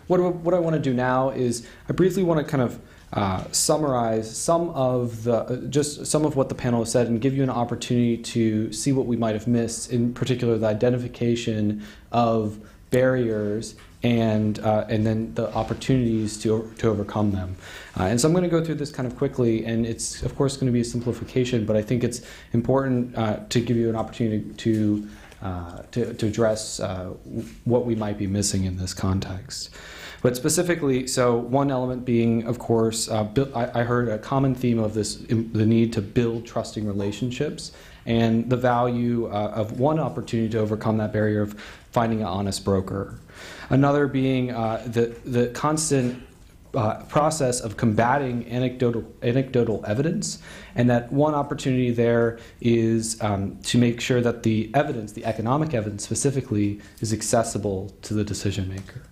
what I want to do now is I briefly want to kind of summarize some of what the panel has said and give you an opportunity to see what we might have missed, in particular the identification of barriers and then the opportunities to overcome them. And so I'm going to go through this kind of quickly, and it's of course going to be a simplification, but I think it's important to give you an opportunity to address what we might be missing in this context. But specifically, so one element being, of course, I heard a common theme of this, the need to build trusting relationships and the value of one opportunity to overcome that barrier of finding an honest broker. Another being the constant process of combating anecdotal evidence, and that one opportunity there is to make sure that the evidence, the economic evidence specifically, is accessible to the decision maker.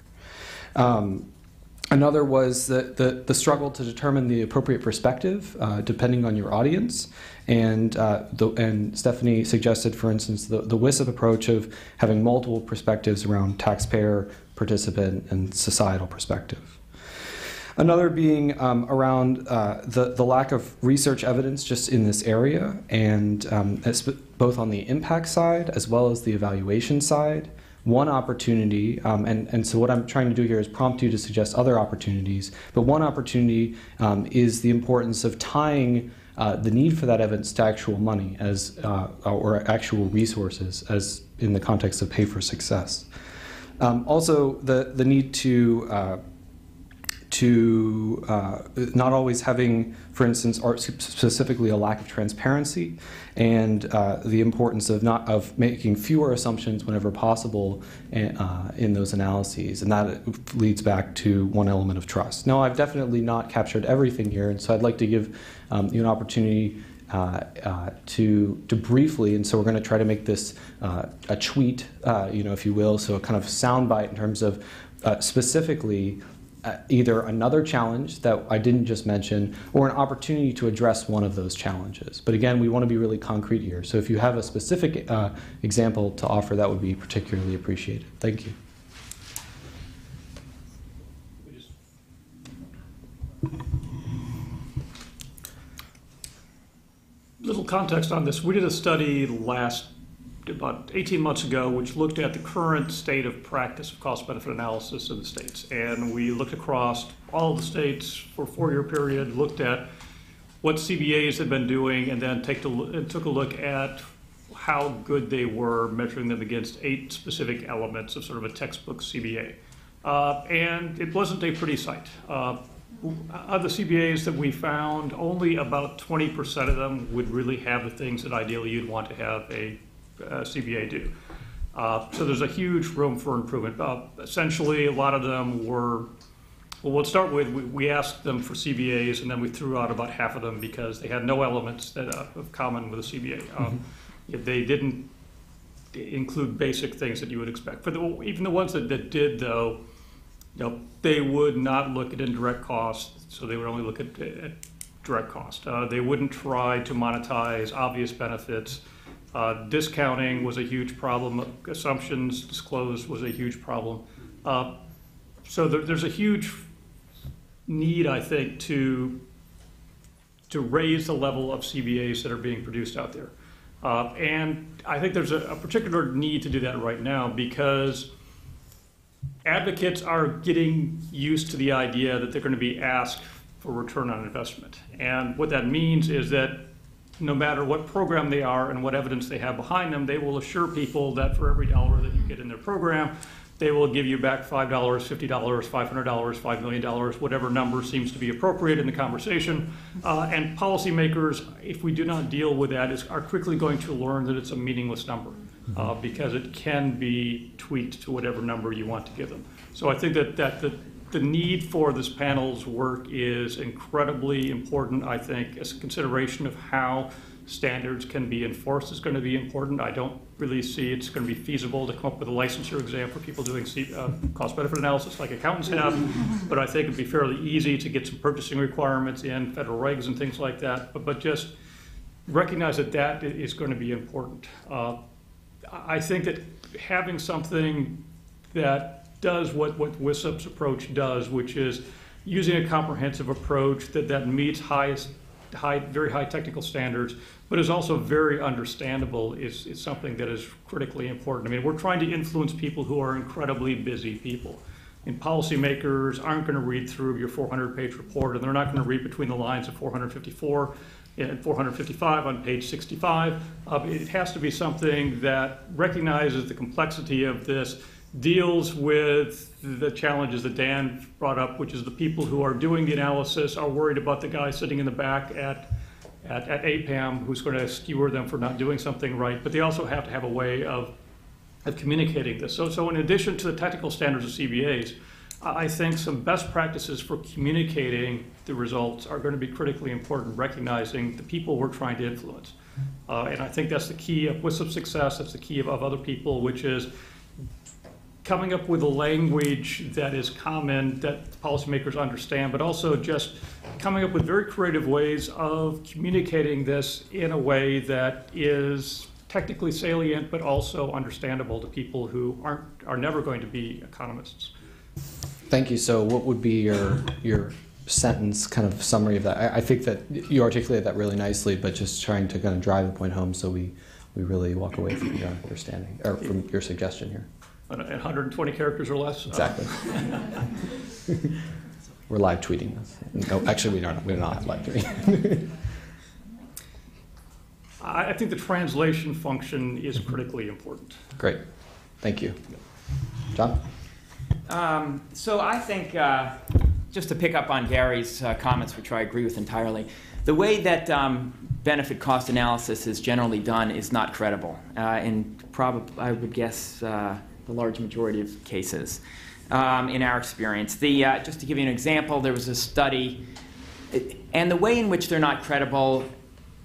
Another was the struggle to determine the appropriate perspective depending on your audience, and Stephanie suggested, for instance, the WISP approach of having multiple perspectives around taxpayer, participant, and societal perspective. Another being around the lack of research evidence just in this area, and both on the impact side as well as the evaluation side. One opportunity, and so what I'm trying to do here is prompt you to suggest other opportunities, but one opportunity is the importance of tying the need for that evidence to actual money or actual resources, as in the context of pay for success. Also, the need to not always having, for instance, or specifically a lack of transparency, and the importance of making fewer assumptions whenever possible in those analyses, and that leads back to one element of trust. Now, I've definitely not captured everything here, and so I'd like to give you an opportunity to briefly, and so we're going to try to make this a tweet, if you will, so a kind of soundbite in terms of specifically either another challenge that I didn't just mention, or an opportunity to address one of those challenges. But again, we want to be really concrete here. So if you have a specific example to offer, that would be particularly appreciated. Thank you. Little context on this. We did a study about 18 months ago, which looked at the current state of practice of cost-benefit analysis in the states. And we looked across all of the states for a 4-year period, looked at what CBAs had been doing, and then took a look at how good they were, measuring them against 8 specific elements of sort of a textbook CBA. And it wasn't a pretty sight. Of the CBAs that we found, only about 20% of them would really have the things that ideally you'd want to have a CBA do. So there's a huge room for improvement. Essentially, a lot of them were, well, we'll start with, we asked them for CBAs, and then we threw out about half of them because they had no elements that of common with a CBA. They didn't include basic things that you would expect. Even the ones that did, though, they would not look at indirect costs, so they would only look at direct cost. They wouldn't try to monetize obvious benefits. Discounting was a huge problem. Assumptions disclosed was a huge problem. So there's a huge need, I think, to raise the level of CBAs that are being produced out there. And I think there's a particular need to do that right now because advocates are getting used to the idea that they're going to be asked for return on investment. And what that means is that no matter what program they are and what evidence they have behind them, they will assure people that for every dollar that you get in their program, they will give you back $5, $50, $500, $5 million, whatever number seems to be appropriate in the conversation. And policymakers, if we do not deal with that, are quickly going to learn that it's a meaningless number because it can be tweaked to whatever number you want to give them. So I think that the need for this panel's work is incredibly important. I think as a consideration of how standards can be enforced is going to be important. I don't really see it's going to be feasible to come up with a licensure exam for people doing cost-benefit analysis like accountants have, but I think it'd be fairly easy to get some purchasing requirements in, federal regs and things like that, but just recognize that that is going to be important. I think that having something that does what WISUP's approach does, which is using a comprehensive approach that meets very high technical standards, but is also very understandable, is something that is critically important. I mean, we're trying to influence people who are incredibly busy people. And policymakers aren't going to read through your 400-page report, and they're not going to read between the lines of 454 and 455 on page 65. It has to be something that recognizes the complexity of this, deals with the challenges that Dan brought up, which is the people who are doing the analysis are worried about the guy sitting in the back at APAM who's going to skewer them for not doing something right, but they also have to have a way of communicating this. So in addition to the technical standards of CBAs, I think some best practices for communicating the results are going to be critically important, recognizing the people we're trying to influence. And I think that's the key of WISUP's success, that's the key of other people, which is coming up with a language that is common, that policymakers understand, but also just coming up with very creative ways of communicating this in a way that is technically salient, but also understandable to people who are never going to be economists. Thank you. So what would be your sentence kind of summary of that? I think that you articulated that really nicely, but just trying to kind of drive the point home so we really walk away from your understanding, or from your suggestion here. 120 characters or less? Exactly. We're live tweeting this. No, actually, we do not have live tweeting. I think the translation function is critically important. Great. Thank you. John? So I think, just to pick up on Gary's comments, which I agree with entirely, the way that benefit cost analysis is generally done is not credible, in I would guess the large majority of cases in our experience. Just to give you an example, there was a study, and the way in which they're not credible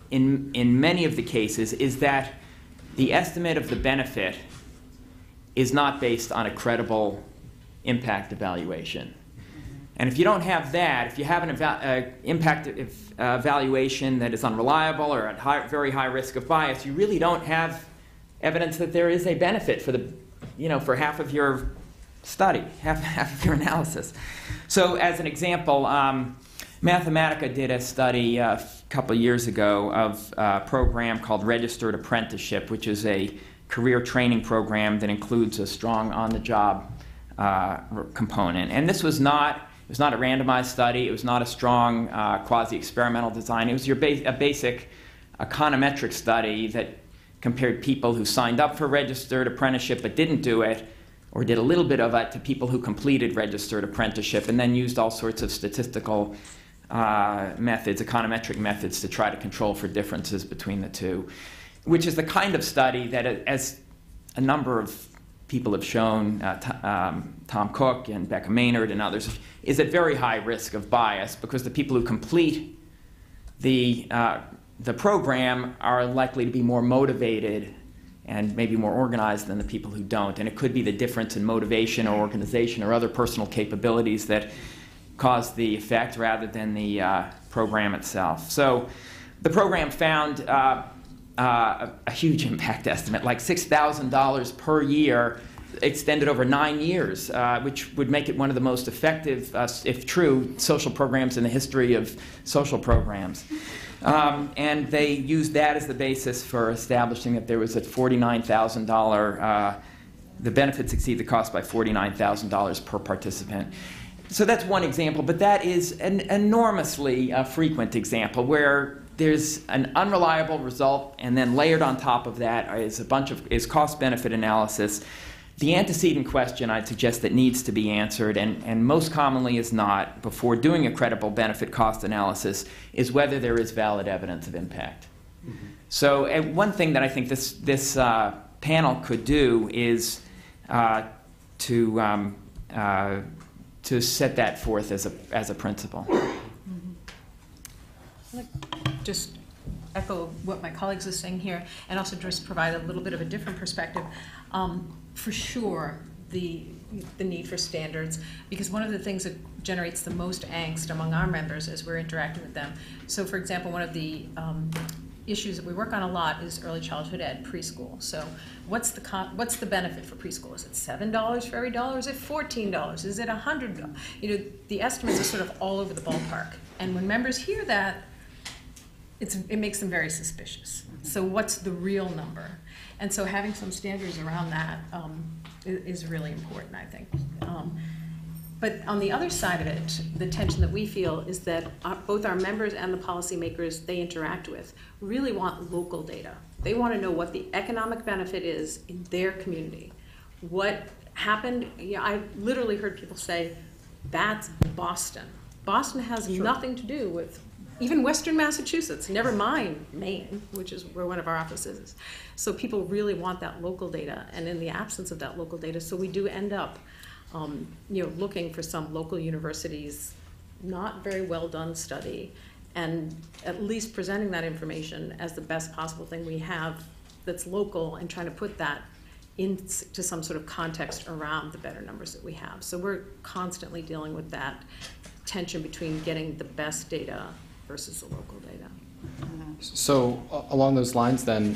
in many of the cases is that the estimate of the benefit is not based on a credible impact evaluation. And if you don't have that, if you have an impact evaluation that is unreliable or at very high risk of bias, you really don't have evidence that there is a benefit for half of your study, half of your analysis. So as an example, Mathematica did a study a couple of years ago of a program called Registered Apprenticeship, which is a career training program that includes a strong on-the-job component. And this was not a randomized study. It was not a strong quasi-experimental design. It was a basic econometric study that compared people who signed up for registered apprenticeship but didn't do it, or did a little bit of it, to people who completed registered apprenticeship, and then used all sorts of statistical methods, econometric methods, to try to control for differences between the two, which is the kind of study that, as a number of people have shown, Tom Cook and Becca Maynard and others, is at very high risk of bias, because the people who complete the program are likely to be more motivated and maybe more organized than the people who don't. And it could be the difference in motivation or organization or other personal capabilities that cause the effect rather than the program itself. So the program found a huge impact estimate, like $6,000 per year, extended over 9 years, which would make it one of the most effective, if true, social programs in the history of social programs. And they used that as the basis for establishing that there was a $49,000, the benefits exceed the cost by $49,000 per participant. So that's one example, but that is an enormously frequent example where there's an unreliable result, and then layered on top of that is cost-benefit analysis. The antecedent question, I'd suggest, that needs to be answered, and most commonly is not, before doing a credible benefit cost analysis, is whether there is valid evidence of impact. Mm-hmm. So one thing that I think this panel could do is to set that forth as a principle. Mm-hmm. I'd like just echo what my colleagues are saying here, and also just provide a little bit of a different perspective. For sure, the need for standards, because one of the things that generates the most angst among our members as we're interacting with them. So, for example, one of the issues that we work on a lot is early childhood ed, preschool. So what's the benefit for preschool? Is it $7 for every dollar? Is it $14? Is it $100? You know, the estimates are sort of all over the ballpark. And when members hear that, it makes them very suspicious. So what's the real number? And so having some standards around that is really important, I think. But on the other side of it, the tension that we feel is that both our members and the policymakers they interact with really want local data. They want to know what the economic benefit is in their community. What happened, I literally heard people say, that's Boston. Boston has nothing to do with even Western Massachusetts, never mind Maine, which is where one of our offices is. So people really want that local data, and in the absence of that local data, so we do end up looking for some local universities, not very well done study, and at least presenting that information as the best possible thing we have that's local and trying to put that into some sort of context around the better numbers that we have. So we're constantly dealing with that tension between getting the best data versus the local data. So along those lines then,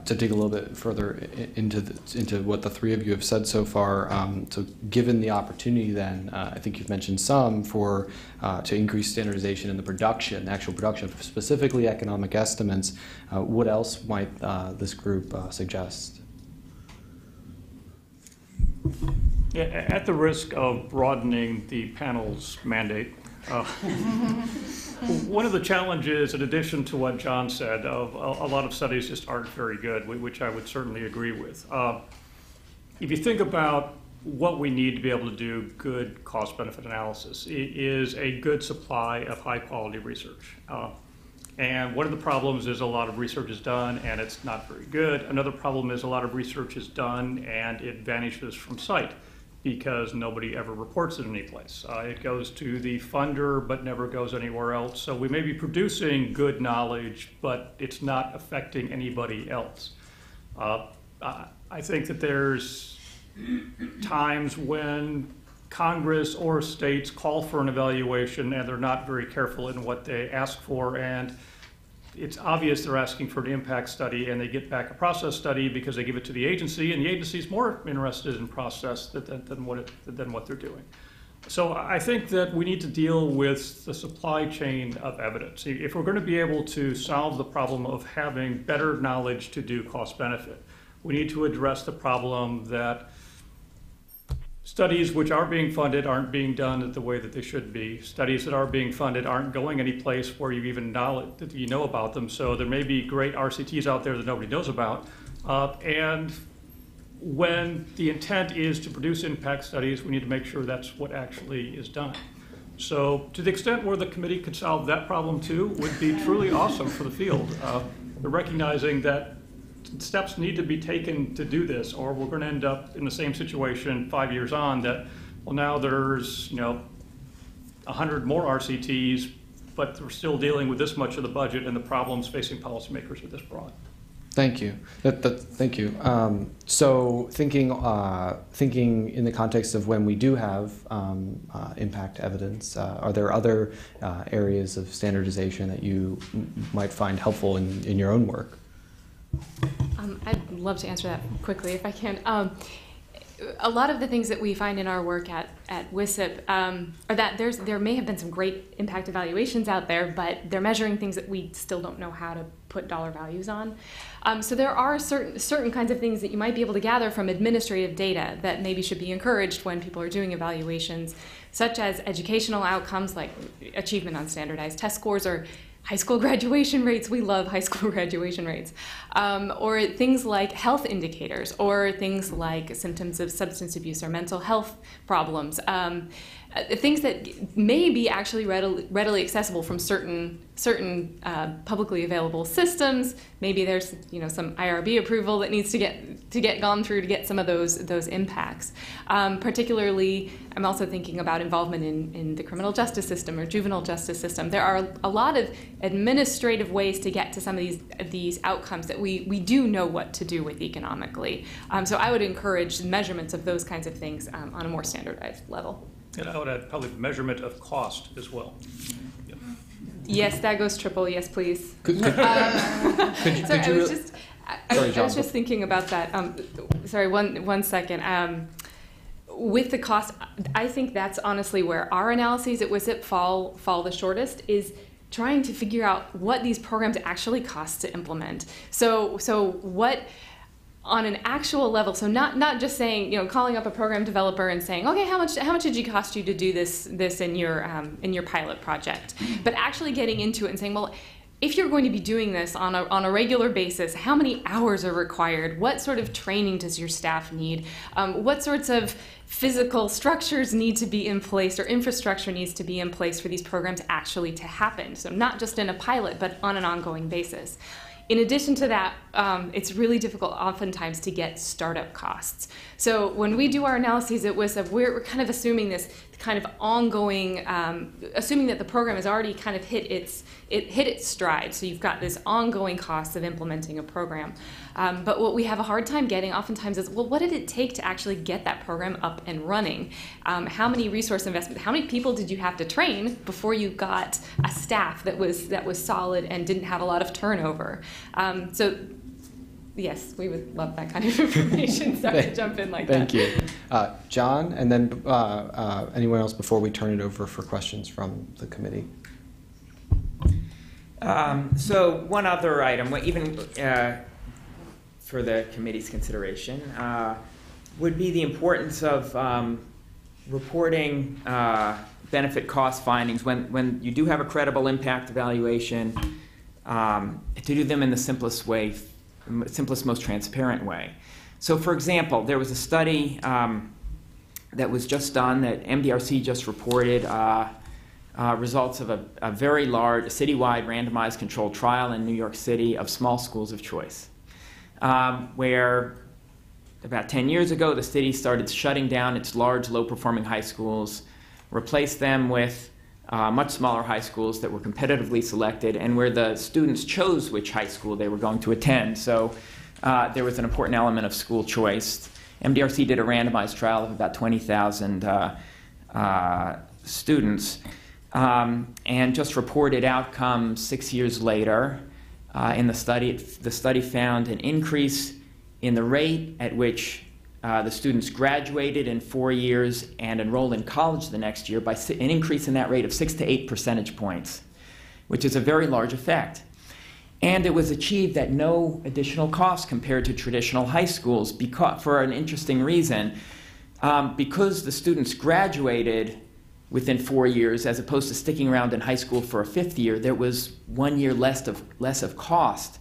to dig a little bit further into what the three of you have said so far, so given the opportunity then, I think you've mentioned some to increase standardization in the actual production of specifically economic estimates, what else might this group suggest? Yeah, at the risk of broadening the panel's mandate, one of the challenges, in addition to what John said, of a lot of studies just aren't very good, which I would certainly agree with. If you think about what we need to be able to do good cost-benefit analysis, it is a good supply of high-quality research. And one of the problems is a lot of research is done and it's not very good. Another problem is a lot of research is done and it vanishes from sight because nobody ever reports it any place. It goes to the funder but never goes anywhere else. So we may be producing good knowledge, but it's not affecting anybody else. I think that there's times when Congress or states call for an evaluation and they're not very careful in what they ask for, and it's obvious they're asking for an impact study and they get back a process study because they give it to the agency, and the agency is more interested in process than what they're doing. So I think that we need to deal with the supply chain of evidence. If we're going to be able to solve the problem of having better knowledge to do cost benefit, we need to address the problem that studies which are being funded aren't being done the way that they should be. Studies that are being funded aren't going any place where you even know about them. So there may be great RCTs out there that nobody knows about. And when the intent is to produce impact studies, we need to make sure that's what actually is done. So to the extent where the committee could solve that problem too, would be truly awesome for the field. They're recognizing that steps need to be taken to do this, or we're going to end up in the same situation 5 years on that, well, now there's 100 more RCTs, but we're still dealing with this much of the budget and the problems facing policymakers are this broad. Thank you. Thank you. So thinking in the context of when we do have impact evidence, are there other areas of standardization that you might find helpful in your own work? I'd love to answer that quickly if I can. A lot of the things that we find in our work at WISIP are that there may have been some great impact evaluations out there, but they're measuring things that we still don't know how to put dollar values on. So there are certain kinds of things that you might be able to gather from administrative data that maybe should be encouraged when people are doing evaluations, such as educational outcomes like achievement on standardized test scores or high school graduation rates. We love high school graduation rates. Or things like health indicators, or things like symptoms of substance abuse or mental health problems. Things that may be actually readily accessible from certain publicly available systems. Maybe there's some IRB approval that needs to get gone through to get some of those impacts. Particularly, I'm also thinking about involvement in the criminal justice system or juvenile justice system. There are a lot of administrative ways to get to some of these outcomes that we do know what to do with economically. So I would encourage measurements of those kinds of things on a more standardized level. And I would add probably measurement of cost as well. Yep. Yes, that goes triple. Yes, please. Could you Sorry, I was really- just, Sorry, I was just thinking about that. Sorry, one second. With the cost, I think that's honestly where our analyses at WISIP fall the shortest, is trying to figure out what these programs actually cost to implement. So what, on an actual level, so not just saying, calling up a program developer and saying, okay, how much did it cost you to do this in your pilot project, but actually getting into it and saying, well, if you're going to be doing this on a regular basis, how many hours are required? What sort of training does your staff need? What sorts of physical structures need to be in place, or infrastructure needs to be in place for these programs actually to happen? So not just in a pilot, but on an ongoing basis. In addition to that, it's really difficult oftentimes to get startup costs. So when we do our analyses at WISIP, we're kind of assuming this kind of ongoing, assuming that the program has already kind of hit its stride. So you've got this ongoing cost of implementing a program. But what we have a hard time getting oftentimes is, well, what did it take to actually get that program up and running? How many resource investment, how many people did you have to train before you got a staff that was solid and didn't have a lot of turnover? So yes, we would love that kind of information. Sorry to jump in like that. Thank you. John, and then anyone else before we turn it over for questions from the committee. So one other item, even for the committee's consideration, would be the importance of reporting benefit cost findings when you do have a credible impact evaluation, to do them in the simplest way, most transparent way. So for example, there was a study that was just done that MDRC just reported, results of a very large citywide randomized controlled trial in New York City of small schools of choice, where about 10 years ago the city started shutting down its large low-performing high schools, replaced them with much smaller high schools that were competitively selected, and where the students chose which high school they were going to attend. So there was an important element of school choice. MDRC did a randomized trial of about 20,000 students, and just reported outcomes 6 years later. In the study found an increase in the rate at which the students graduated in 4 years and enrolled in college the next year by an increase in that rate of 6 to 8 percentage points, which is a very large effect. And it was achieved at no additional cost compared to traditional high schools, for an interesting reason. Because the students graduated within 4 years, as opposed to sticking around in high school for a fifth year, there was 1 year less of cost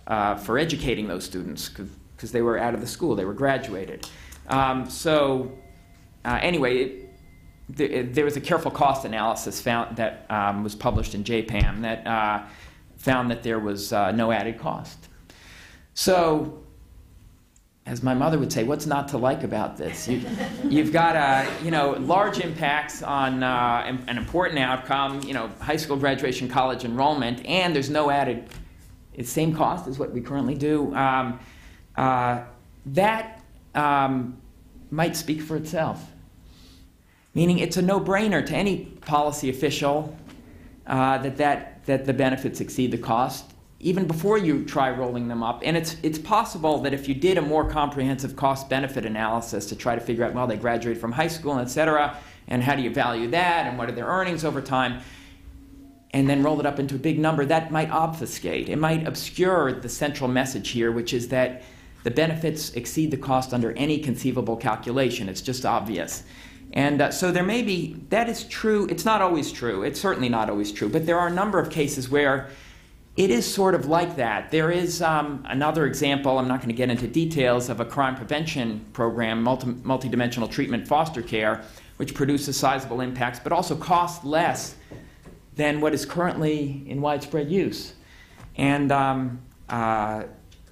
for educating those students, because they were out of the school, they were graduated. Anyway, there was a careful cost analysis that was published in JPAM that found that there was no added cost. So, as my mother would say, what's not to like about this? You've got large impacts on an important outcome, high school graduation, college enrollment, and there's no added, it's same cost as what we currently do. That might speak for itself. Meaning it's a no-brainer to any policy official that the benefits exceed the cost, even before you try rolling them up. And it's possible that if you did a more comprehensive cost-benefit analysis to try to figure out, well, they graduated from high school, et cetera, and how do you value that, and what are their earnings over time, and then roll it up into a big number, that might obfuscate. It might obscure the central message here, which is that the benefits exceed the cost under any conceivable calculation. It's just obvious. And so there may be, that is true. It's not always true. It's certainly not always true. But there are a number of cases where it is sort of like that. There is another example, I'm not going to get into details, of a crime prevention program, multidimensional treatment foster care, which produces sizable impacts, but also costs less than what is currently in widespread use. And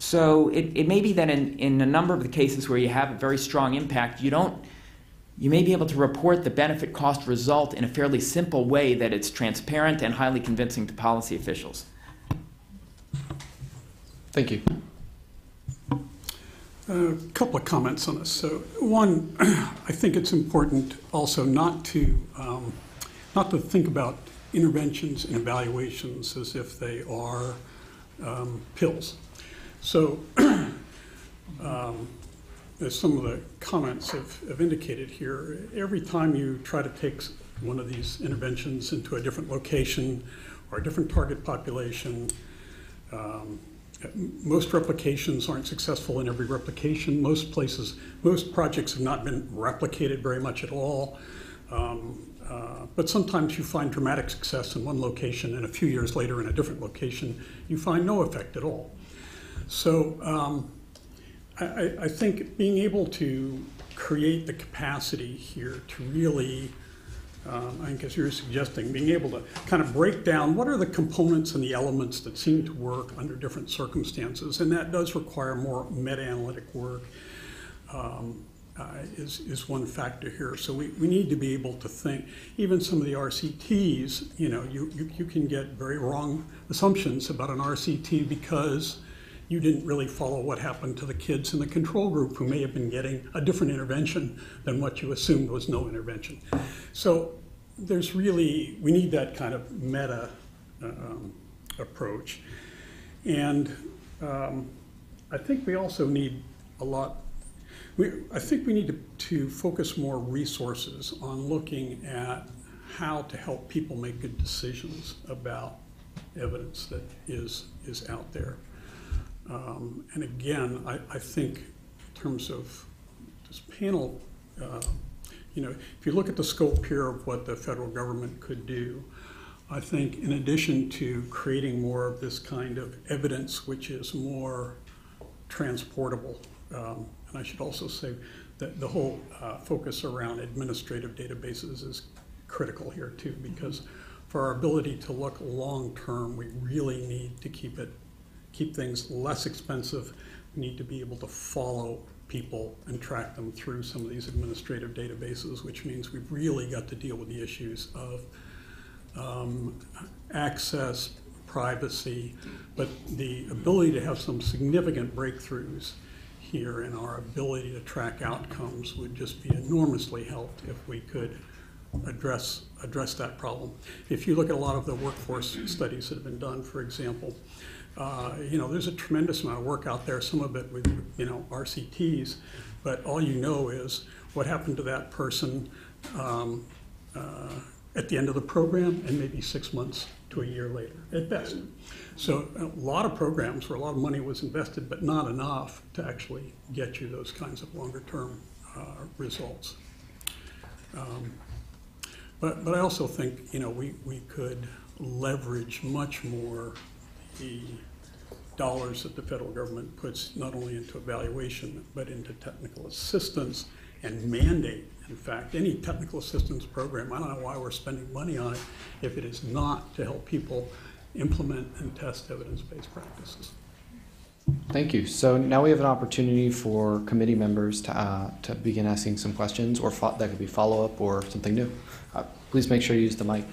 so it may be that in a number of the cases where you have a very strong impact, you may be able to report the benefit cost result in a fairly simple way that it's transparent and highly convincing to policy officials. Thank you. A couple of comments on this. So one, I think it's important also not to think about interventions and evaluations as if they are pills. So as some of the comments have indicated here, every time you try to take one of these interventions into a different location or a different target population, most replications aren't successful in every replication. Most projects have not been replicated very much at all. But sometimes you find dramatic success in one location, and a few years later in a different location, you find no effect at all. So I think being able to create the capacity here to really, I think as you're suggesting, being able to kind of break down what are the components and the elements that seem to work under different circumstances, and that does require more meta-analytic work, is one factor here. So we need to be able to think, even some of the RCTs, you can get very wrong assumptions about an RCT because you didn't really follow what happened to the kids in the control group who may have been getting a different intervention than what you assumed was no intervention. So we need that kind of meta approach. And I think we also need I think we need to focus more resources on looking at how to help people make good decisions about evidence that is out there. And again, I think in terms of this panel, if you look at the scope here of what the federal government could do, I think in addition to creating more of this kind of evidence which is more transportable, and I should also say that the whole focus around administrative databases is critical here too, because for our ability to look long term, we really need to keep things less expensive. We need to be able to follow people and track them through some of these administrative databases, which means we've really got to deal with the issues of access, privacy, but the ability to have some significant breakthroughs here in our ability to track outcomes would just be enormously helped if we could address that problem. If you look at a lot of the workforce studies that have been done, for example, there's a tremendous amount of work out there, some of it with RCTs, but all you know is what happened to that person at the end of the program and maybe 6 months to a year later at best. So a lot of programs where a lot of money was invested, but not enough to actually get you those kinds of longer term results. But I also think we could leverage much more the dollars that the federal government puts not only into evaluation but into technical assistance and mandate. In fact, any technical assistance program, I don't know why we're spending money on it if it is not to help people implement and test evidence-based practices. Thank you. So now we have an opportunity for committee members to begin asking some questions, or that could be follow-up or something new. Please make sure you use the mic.